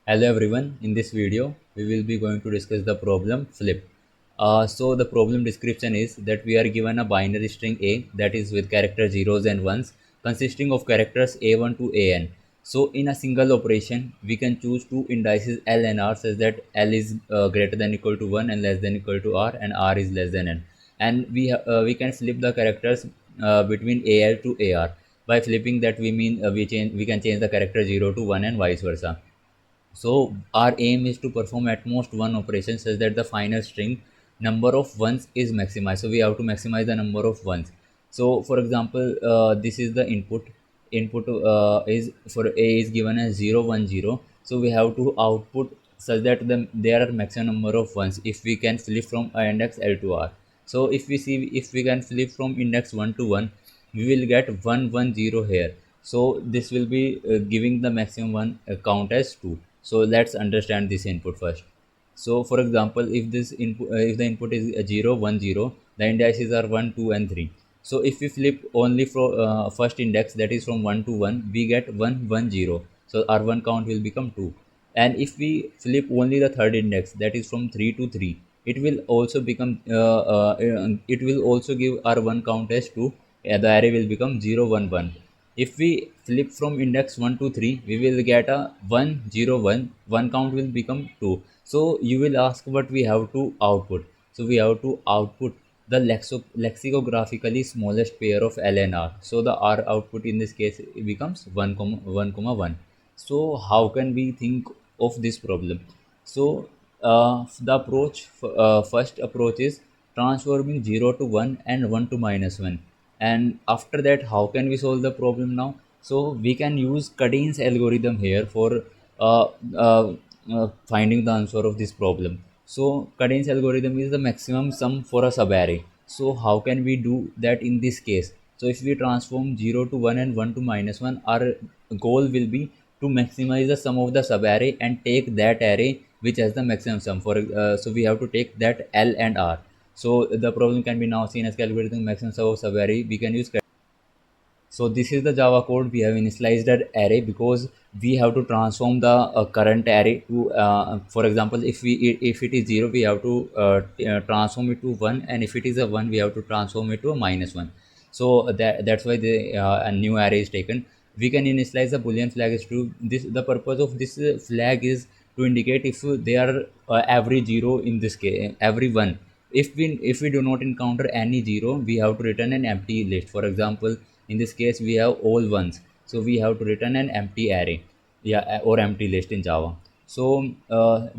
Hello everyone, in this video we will be going to discuss the problem flip. So the problem description is that we are given a binary string A that is with character zeros and ones consisting of characters A1 to AN. So in a single operation we can choose two indices L and R such that L is greater than equal to 1 and less than equal to R and R is less than N. And we can flip the characters between AL to AR. By flipping that we mean we can change the character 0 to 1 and vice versa. So our aim is to perform at most one operation such that the final string number of ones is maximized. So we have to maximize the number of ones. So for example, this is the input. Input is for A is given as 0 1 0. So we have to output such that there are maximum number of ones if we can flip from index L to R. So if we can flip from index 1 to 1, we will get 1 1 0 here. So this will be giving the maximum one count as 2. So let's understand this input first. So for example, if the input is 0 1 0, the indices are 1 2 and 3. So if we flip only from first index, that is from 1 to 1, we get 1 1 0. So our one count will become 2. And if we flip only the third index, that is from 3 to 3, it will also become it will also give our one count as 2. The array will become 0 1 1. If we flip from index 1 to 3, we will get a 1 0 1. One count will become 2. So you will ask what we have to output. So we have to output the lexicographically smallest pair of L and R. So the R output in this case becomes 1 comma 1 comma 1. So how can we think of this problem? So the first approach is transforming 0 to 1 and 1 to minus 1. And after that, how can we solve the problem now? So we can use Cadine's algorithm here for uh, uh, finding the answer of this problem. So Cadine's algorithm is the maximum sum for a subarray. So how can we do that in this case? So if we transform 0 to 1 and 1 to minus 1, our goal will be to maximize the sum of the subarray and take that array which has the maximum sum. So we have to take that L and R. So the problem can be now seen as calculating maximum sum of subarray. We can use. So this is the Java code. We have initialized that array because we have to transform the current array to, for example, if it is 0, we have to transform it to 1, and if it is a 1, we have to transform it to a minus 1. So that's why a new array is taken. We can initialize the boolean flag is true. The purpose of this flag is to indicate if they are every 0, in this case every 1. If we do not encounter any 0, we have to return an empty list. For example, in this case we have all ones, so we have to return an empty array, yeah, or empty list in Java. So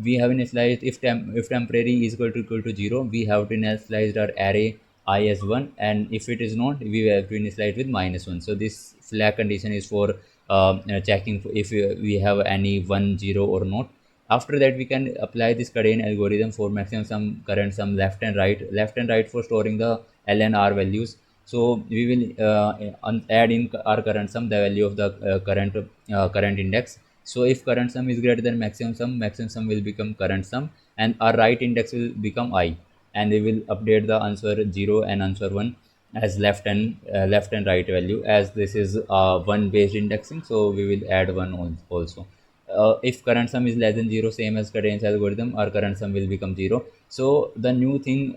we have initialized if temporary is equal to 0, we have to initialize our array I as 1, and if it is not, we have to initialize with minus 1. So this flag condition is for checking if we have any 1 0 or not. After that, we can apply this Cadena algorithm for maximum sum, current sum, left and right for storing the L and R values. So we will add in our current sum the value of the current index. So if current sum is greater than maximum sum will become current sum, and our right index will become I, and we will update the answer 0 and answer 1 as left and right value, as this is one based indexing. So we will add one also. If current sum is less than 0, same as Cadence algorithm, our current sum will become 0. So the new thing,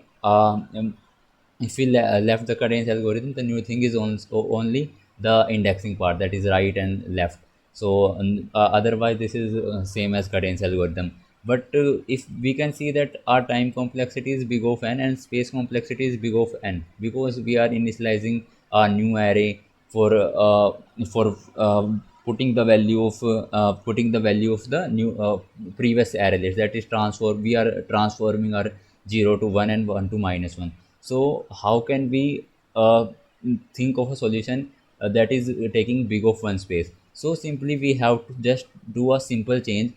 if we left the Cadence algorithm, the new thing is only the indexing part, that is right and left. So otherwise this is same as Cadence algorithm. But if we can see that our time complexity is big of n and space complexity is big of n, because we are initializing a new array for putting the value of the new previous array list, that is transform we are transforming our 0 to 1 and 1 to minus 1. So how can we think of a solution that is taking big of one space? So simply we have to just do a simple change,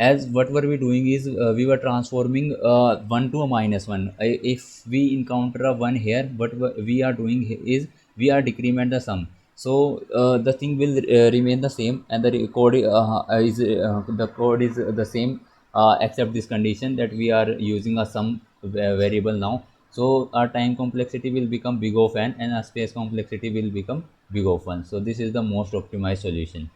as what were we doing is we were transforming 1 to a minus 1. If we encounter a 1 here, we are doing is we are decrement the sum. So the thing will remain the same, and the code is the same, except this condition that we are using a sum variable now. So our time complexity will become big of n, and our space complexity will become big of 1. So this is the most optimized solution.